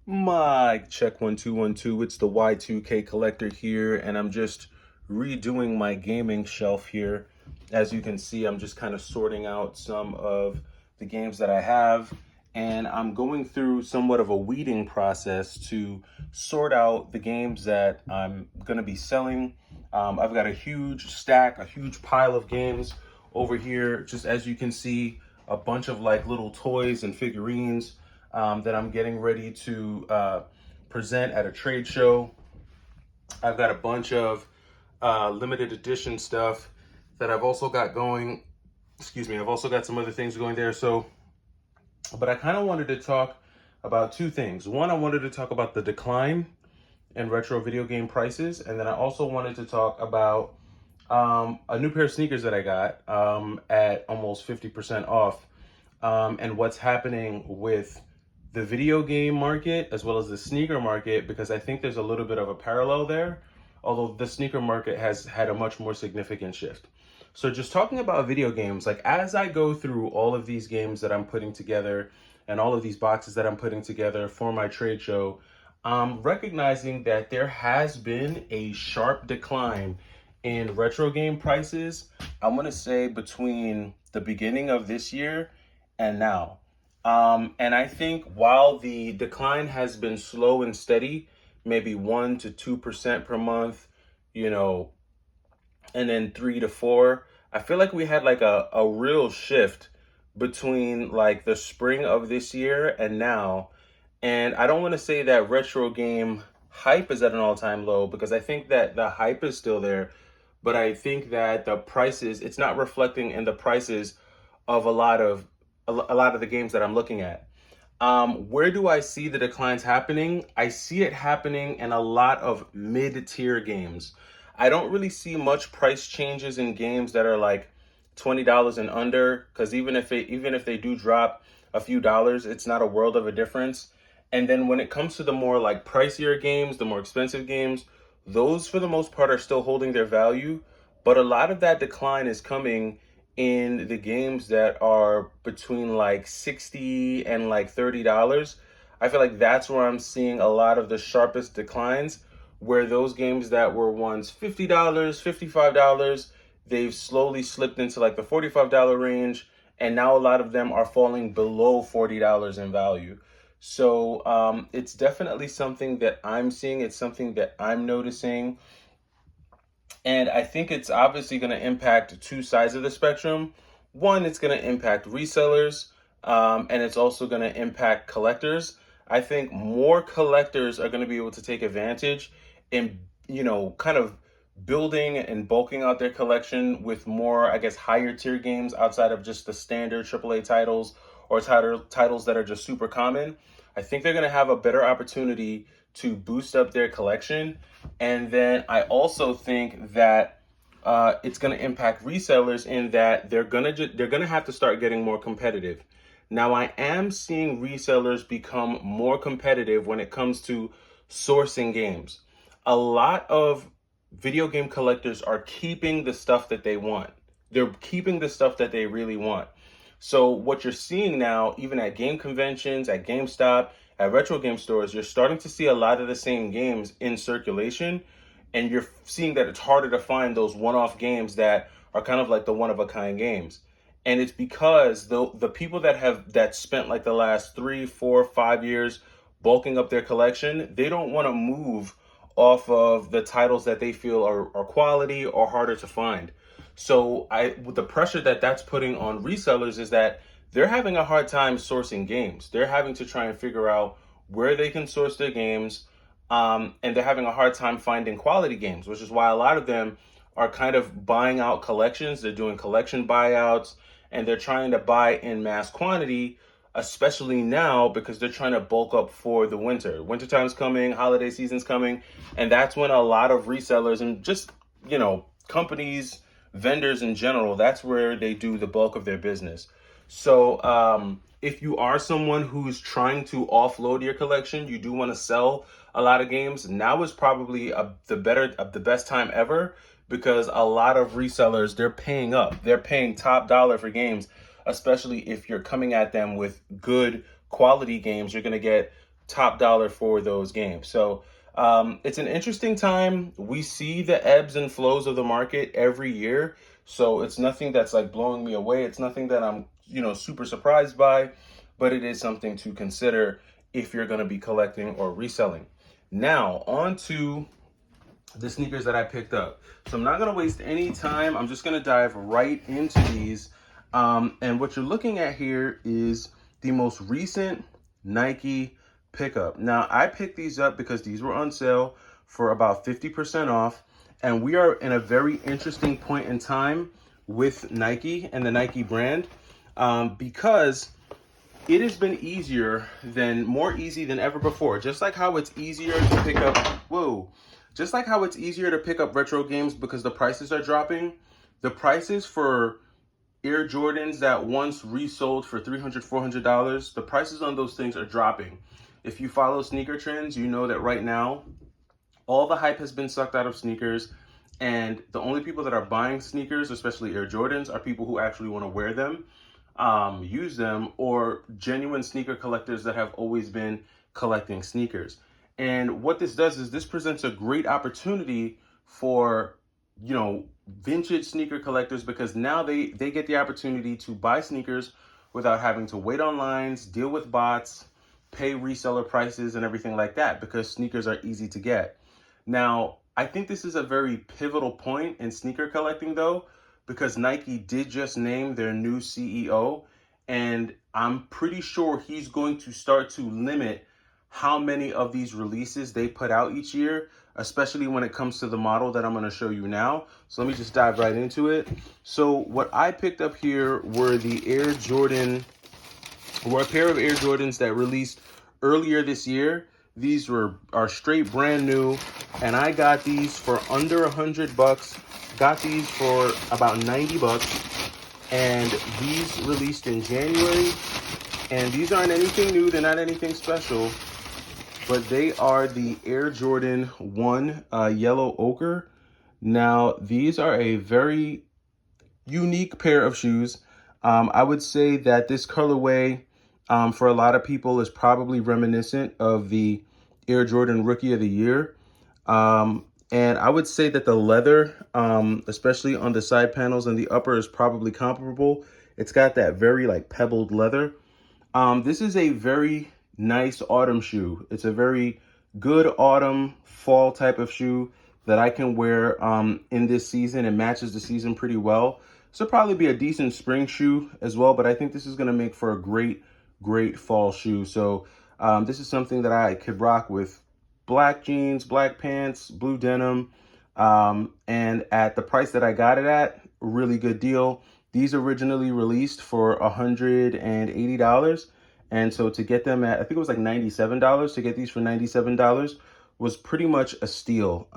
Mic check 1 2 1 2. It's the Y2K collector here, and I'm just redoing my gaming shelf here. As you can see, I'm just kind of sorting out some of the games that I have, and I'm going through somewhat of a weeding process to sort out the games that I'm going to be selling. I've got a huge stack, a huge pile of games over here, just as you can see, a bunch of like little toys and figurines that I'm getting ready to present at a trade show. I've got a bunch of limited edition stuff that I've also got going. Excuse me, I've also got some other things going there. But I kind of wanted to talk about two things. One, I wanted to talk about the decline in retro video game prices. And then I also wanted to talk about a new pair of sneakers that I got at almost 50% off, and what's happening with the video game market as well as the sneaker market, because I think there's a little bit of a parallel there, although the sneaker market has had a much more significant shift. So just talking about video games, like as I go through all of these games that I'm putting together and all of these boxes that I'm putting together for my trade show, recognizing that there has been a sharp decline in retro game prices. I'm going to say between the beginning of this year and now. And I think while the decline has been slow and steady, maybe 1 to 2% per month, you know, and then 3 to 4, I feel like we had like a real shift between like the spring of this year and now. And I don't want to say that retro game hype is at an all-time low, because I think that the hype is still there, but I think that the prices, it's not reflecting in the prices of a lot of the games that I'm looking at. Where do I see the declines happening? I see it happening in a lot of mid-tier games. I don't really see much price changes in games that are like $20 and under, because even if they do drop a few dollars, it's not a world of a difference. And then when it comes to the more like pricier games, the more expensive games, those for the most part are still holding their value, but a lot of that decline is coming in the games that are between like 60 and like $30. I feel like that's where I'm seeing a lot of the sharpest declines, where those games that were once $50, $55, they've slowly slipped into like the $45 range, and now a lot of them are falling below $40 in value. So it's definitely something that I'm seeing. It's something that I'm noticing. And I think it's obviously going to impact two sides of the spectrum. One, it's going to impact resellers, and it's also going to impact collectors. I think more collectors are going to be able to take advantage in, kind of building and bulking out their collection with more, I guess, higher tier games outside of just the standard AAA titles or titles that are just super common. I think they're going to have a better opportunity to boost up their collection. And then I also think that it's going to impact resellers in that they're gonna have to start getting more competitive. Now, I am seeing resellers become more competitive when it comes to sourcing games. A lot of video game collectors are keeping the stuff that they want. They're keeping the stuff that they really want. So what you're seeing now, even at game conventions, at GameStop, at retro game stores, you're starting to see a lot of the same games in circulation, and you're seeing that it's harder to find those one-off games that are kind of like the one-of-a-kind games. And it's because the people that spent like the last 3 4 5 years bulking up their collection, they don't want to move off of the titles that they feel are quality or harder to find. So with the pressure that that's putting on resellers is that they're having a hard time sourcing games. They're having to try and figure out where they can source their games, and they're having a hard time finding quality games, which is why a lot of them are kind of buying out collections. They're doing collection buyouts, and they're trying to buy in mass quantity, especially now because they're trying to bulk up for the winter. Wintertime's coming, holiday season's coming, and that's when a lot of resellers and just, companies, vendors in general, that's where they do the bulk of their business. So if you are someone who's trying to offload your collection, you do want to sell a lot of games, now is probably the best time ever, because a lot of resellers, they're paying up. They're paying top dollar for games, especially if you're coming at them with good quality games. You're going to get top dollar for those games. So it's an interesting time. We see the ebbs and flows of the market every year. So it's nothing that's like blowing me away. It's nothing that I'm, super surprised by, but it is something to consider if you're going to be collecting or reselling. Now, on to the sneakers that I picked up. So I'm not going to waste any time. I'm just going to dive right into these. And what you're looking at here is the most recent Nike pickup. Now, I picked these up because these were on sale for about 50% off. And we are in a very interesting point in time with Nike and the Nike brand, because it has been more easy than ever before. Just like how it's easier to pick up, just like how it's easier to pick up retro games because the prices are dropping, the prices for Air Jordans that once resold for $300, $400, the prices on those things are dropping. If you follow sneaker trends, you know that right now, all the hype has been sucked out of sneakers, and the only people that are buying sneakers, especially Air Jordans, are people who actually want to wear them, use them, or genuine sneaker collectors that have always been collecting sneakers. And what this does is this presents a great opportunity for, vintage sneaker collectors, because now they get the opportunity to buy sneakers without having to wait on lines, deal with bots, pay reseller prices and everything like that, because sneakers are easy to get. Now, I think this is a very pivotal point in sneaker collecting though, because Nike did just name their new CEO, and I'm pretty sure he's going to start to limit how many of these releases they put out each year, especially when it comes to the model that I'm going to show you now. So let me just dive right into it. So what I picked up here were a pair of Air Jordans that released earlier this year. These are straight brand new, and I got these for under $100. Got these for about $90, and these released in January. And these aren't anything new, they're not anything special, but they are the Air Jordan 1 Yellow Ochre. Now, these are a very unique pair of shoes. I would say that this colorway, for a lot of people, is probably reminiscent of the Air Jordan Rookie of the Year. And I would say that the leather, especially on the side panels and the upper, is probably comparable. It's got that very like pebbled leather. This is a very nice autumn shoe. It's a very good autumn, fall type of shoe that I can wear in this season. It matches the season pretty well. This will probably be a decent spring shoe as well, but I think this is going to make for a great fall shoe. So this is something that I could rock with black jeans, black pants, blue denim, and at the price that I got it at, really good deal. These originally released for $180. And so to get them at, I think it was like $97, to get these for $97 was pretty much a steal.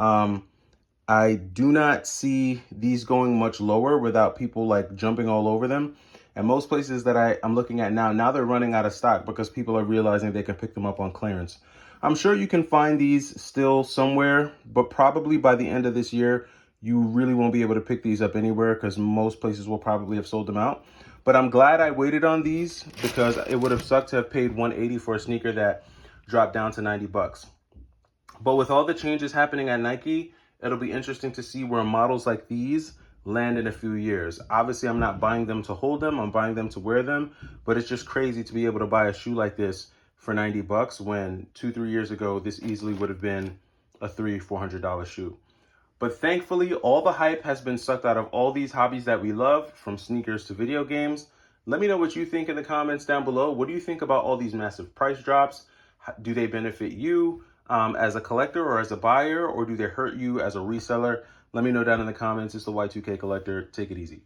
I do not see these going much lower without people like jumping all over them. And most places that I'm looking at now they're running out of stock because people are realizing they can pick them up on clearance. I'm sure you can find these still somewhere, but probably by the end of this year, you really won't be able to pick these up anywhere because most places will probably have sold them out. But I'm glad I waited on these because it would have sucked to have paid $180 for a sneaker that dropped down to $90. But with all the changes happening at Nike, it'll be interesting to see where models like these land in a few years. Obviously, I'm not buying them to hold them. I'm buying them to wear them. But it's just crazy to be able to buy a shoe like this for $90 when 2-3 years ago, this easily would have been a $300-$400 shoe. But thankfully, all the hype has been sucked out of all these hobbies that we love, from sneakers to video games. Let me know what you think in the comments down below. What do you think about all these massive price drops? Do they benefit you as a collector or as a buyer, or do they hurt you as a reseller? Let me know down in the comments. It's the Y2K Collector. Take it easy.